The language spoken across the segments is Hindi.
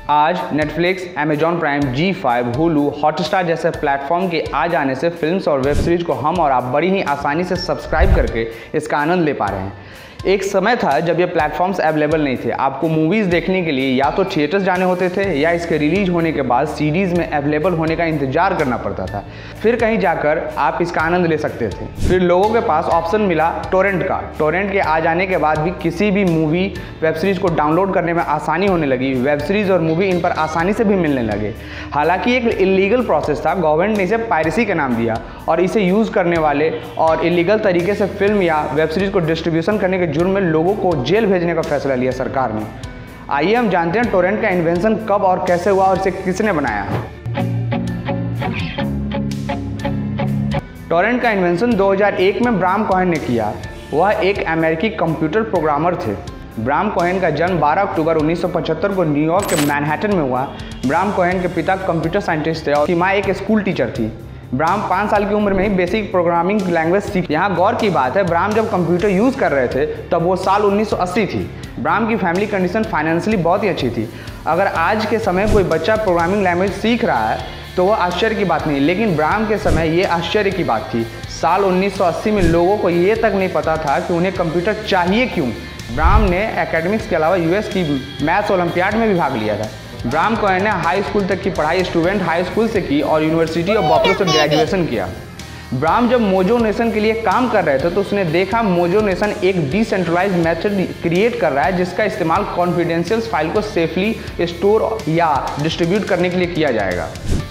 आज Netflix, Amazon Prime, Zee five, Hulu, Hotstar जैसे प्लेटफॉर्म के आ जाने से फिल्म्स और वेब सीरीज को हम और आप बड़ी ही आसानी से सब्सक्राइब करके इसका आनंद ले पा रहे हैं। एक समय था जब ये प्लेटफॉर्म्स अवेलेबल नहीं थे। आपको मूवीज़ देखने के लिए या तो थिएटर्स जाने होते थे या इसके रिलीज होने के बाद सीडीज़ में अवेलेबल होने का इंतजार करना पड़ता था, फिर कहीं जाकर आप इसका आनंद ले सकते थे। फिर लोगों के पास ऑप्शन मिला टोरेंट का। टोरेंट के आ जाने के बाद भी किसी भी मूवी, वेब सीरीज़ को डाउनलोड करने में आसानी होने लगी। वेब सीरीज़ और मूवी इन पर आसानी से भी मिलने लगे। हालांकि एक इलीगल प्रोसेस था, गवर्नमेंट ने इसे पायरेसी का नाम दिया और इसे यूज़ करने वाले और इलीगल तरीके से फिल्म या वेब सीरीज़ को डिस्ट्रीब्यूशन करने के जुर्म में लोगों को जेल भेजने का फैसला लिया सरकार ने। आइए हम जानते हैं टोरेंट का इन्वेंशन कब और कैसे हुआ और इसे किसने बनाया। टोरेंट का इन्वेंशन 2001 में ब्राम कोहेन ने किया। वह एक अमेरिकी कंप्यूटर प्रोग्रामर थे। ब्राम कोहेन का जन्म 12 अक्टूबर 1975 को न्यूयॉर्क के मैनहट्टन में हुआ। ब्राम कोहेन के पिता कंप्यूटर साइंटिस्ट थे और उसकी माँ एक स्कूल टीचर थी। ब्राम 5 साल की उम्र में ही बेसिक प्रोग्रामिंग लैंग्वेज सीखी। यहाँ गौर की बात है, ब्राम जब कंप्यूटर यूज़ कर रहे थे तब वो साल 1980 थी। ब्राम की फैमिली कंडीशन फाइनेंशियली बहुत ही अच्छी थी। अगर आज के समय कोई बच्चा प्रोग्रामिंग लैंग्वेज सीख रहा है तो वह आश्चर्य की बात नहीं, लेकिन ब्राम के समय ये आश्चर्य की बात थी। साल 1980 में लोगों को ये तक नहीं पता था कि उन्हें कंप्यूटर चाहिए क्यों। ब्राम ने एकेडमिक्स के अलावा यूएस की मैथ्स ओलंपियाड में भी भाग लिया था। ब्राम कोहेन ने हाई स्कूल तक की पढ़ाई स्टूडेंट हाई स्कूल से की और यूनिवर्सिटी ऑफ बफलो से ग्रेजुएशन किया। ब्राम जब मोजो नेशन के लिए काम कर रहे थे तो उसने देखा मोजो नेशन एक डिसेंट्रलाइज्ड मेथड क्रिएट कर रहा है जिसका इस्तेमाल कॉन्फिडेंशियल फाइल को सेफली स्टोर या डिस्ट्रीब्यूट करने के लिए किया जाएगा।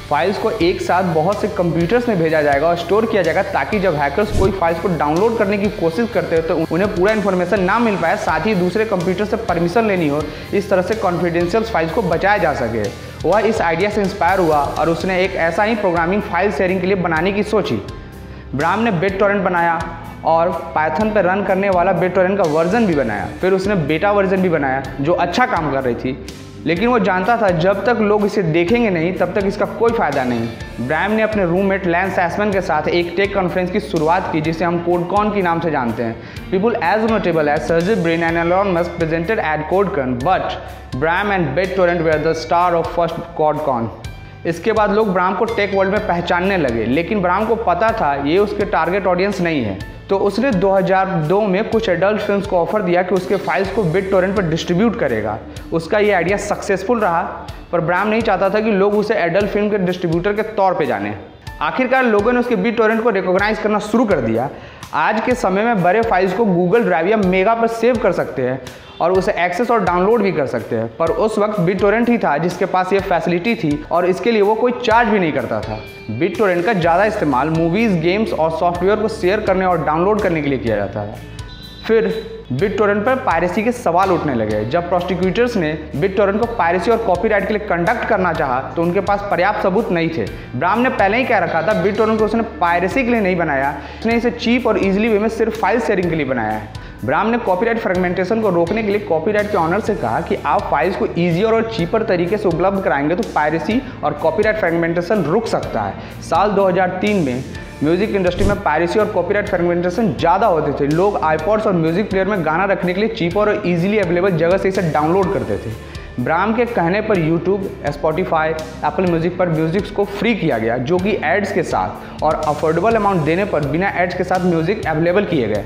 फाइल्स को एक साथ बहुत से कंप्यूटर्स में भेजा जाएगा और स्टोर किया जाएगा ताकि जब हैकर्स कोई फाइल्स को डाउनलोड करने की कोशिश करते हैं तो उन्हें पूरा इन्फॉर्मेशन ना मिल पाए, साथ ही दूसरे कंप्यूटर से परमिशन लेनी हो। इस तरह से कॉन्फिडेंशियल फाइल्स को बचाया जा सके। वह इस आइडिया से इंस्पायर हुआ और उसने एक ऐसा ही प्रोग्रामिंग फाइल शेयरिंग के लिए बनाने की सोची। ब्राम ने बिटटोरेंट बनाया और पाइथन पर रन करने वाला बिटटोरेंट का वर्जन भी बनाया। फिर उसने बेटा वर्जन भी बनाया जो अच्छा काम कर रही थी, लेकिन वो जानता था जब तक लोग इसे देखेंगे नहीं तब तक इसका कोई फ़ायदा नहीं। ब्राम ने अपने रूममेट लैंस सैसमैन के साथ एक टेक कॉन्फ्रेंस की शुरुआत की जिसे हम कोडकॉन के नाम से जानते हैं। People as notable as Sergey Brin and Elon Musk presented at Codecon, but Bram and BitTorrent were the star of first Codecon. इसके बाद लोग ब्राम को टेक वर्ल्ड में पहचानने लगे, लेकिन ब्राम को पता था ये उसके टारगेट ऑडियंस नहीं है। तो उसने 2002 में कुछ एडल्ट फिल्म्स को ऑफर दिया कि उसके फाइल्स को बिटटोरेंट पर डिस्ट्रीब्यूट करेगा। उसका ये आइडिया सक्सेसफुल रहा, पर ब्राम नहीं चाहता था कि लोग उसे एडल्ट फिल्म के डिस्ट्रीब्यूटर के तौर पे जाने। आखिरकार लोगों ने उसके बिटटोरेंट को रिकॉग्नाइज करना शुरू कर दिया। आज के समय में बड़े फाइल्स को गूगल ड्राइव या मेगा पर सेव कर सकते हैं और उसे एक्सेस और डाउनलोड भी कर सकते हैं, पर उस वक्त बिटटोरेंट ही था जिसके पास ये फैसिलिटी थी और इसके लिए वो कोई चार्ज भी नहीं करता था। बिटटोरेंट का ज़्यादा इस्तेमाल मूवीज़, गेम्स और सॉफ्टवेयर को शेयर करने और डाउनलोड करने के लिए किया जाता था। फिर बिटटोरेंट पर पायरेसी के सवाल उठने लगे। जब प्रोसिक्यूटर्स ने बिटटोरेंट को पायरेसी और कॉपीराइट के लिए कंडक्ट करना चाहा तो उनके पास पर्याप्त सबूत नहीं थे। ब्राम ने पहले ही कह रखा था बिटटोरेंट को उसने पायरेसी के लिए नहीं बनाया, उसने इसे चीप और इजीली वे में सिर्फ फाइल शेयरिंग के लिए बनाया है। ब्राम ने कॉपीराइट फ्रेगमेंटेशन को रोकने के लिए कॉपीराइट के ऑनर से कहा कि आप फाइल्स को ईजियर और चीपर तरीके से उपलब्ध कराएंगे तो पायरेसी और कॉपीराइट फ्रेगमेंटेशन रुक सकता है। साल 2003 में म्यूजिक इंडस्ट्री में पायरेसी और कॉपीराइट फ्रेगमेंटेशन ज़्यादा होते थे। लोग आईपॉड्स और म्यूजिक प्लेयर में गाना रखने के लिए चीपर और इजीली अवेलेबल जगह से इसे डाउनलोड करते थे। ब्राम के कहने पर यूट्यूब, स्पॉटिफाई, एप्पल म्यूजिक पर म्यूजिक्स को फ्री किया गया, जो कि एड्स के साथ और अफोर्डेबल अमाउंट देने पर बिना एड्स के साथ म्यूजिक अवेलेबल किए गए,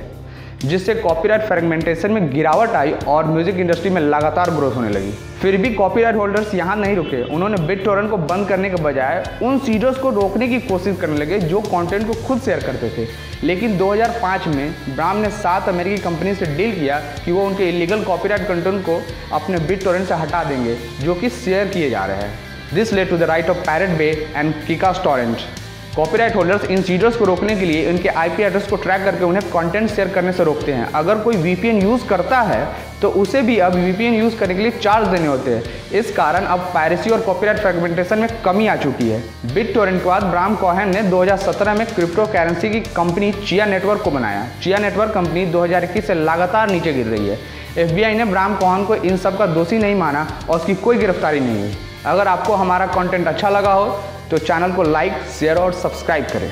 जिससे कॉपीराइट फ्रेगमेंटेशन में गिरावट आई और म्यूजिक इंडस्ट्री में लगातार ग्रोथ होने लगी। फिर भी कॉपीराइट होल्डर्स यहाँ नहीं रुके। उन्होंने बिटटोरेंट को बंद करने के बजाय उन सीडर्स को रोकने की कोशिश करने लगे जो कंटेंट को खुद शेयर करते थे। लेकिन 2005 में ब्राम ने 7 अमेरिकी कंपनी से डील किया कि वो उनके इलीगल कॉपीराइट कंटेंट को अपने बिटटोरेंट से हटा देंगे जो कि शेयर किए जा रहे हैं। This led to the right of Pirate Bay and Kickass Torrent. Copyright holders इन सीडर्स को रोकने के लिए उनके आईपी एड्रेस को ट्रैक करके उन्हें कंटेंट शेयर करने से रोकते हैं। अगर कोई वीपीएन यूज़ करता है तो उसे भी अब वीपीएन यूज़ करने के लिए चार्ज देने होते हैं। इस कारण अब पायरेसी और कॉपीराइट फ्रेगमेंटेशन में कमी आ चुकी है। बिटटोरेंट के बाद ब्राम कोहेन ने 2017 में क्रिप्टो करेंसी की कंपनी चिया नेटवर्क को बनाया। चिया नेटवर्क कंपनी 2021 से लगातार नीचे गिर रही है। FBI ने ब्राम कोहेन को इन सब का दोषी नहीं माना और उसकी कोई गिरफ्तारी नहीं हुई। अगर आपको हमारा कंटेंट अच्छा लगा हो तो चैनल को लाइक, शेयर और सब्सक्राइब करें।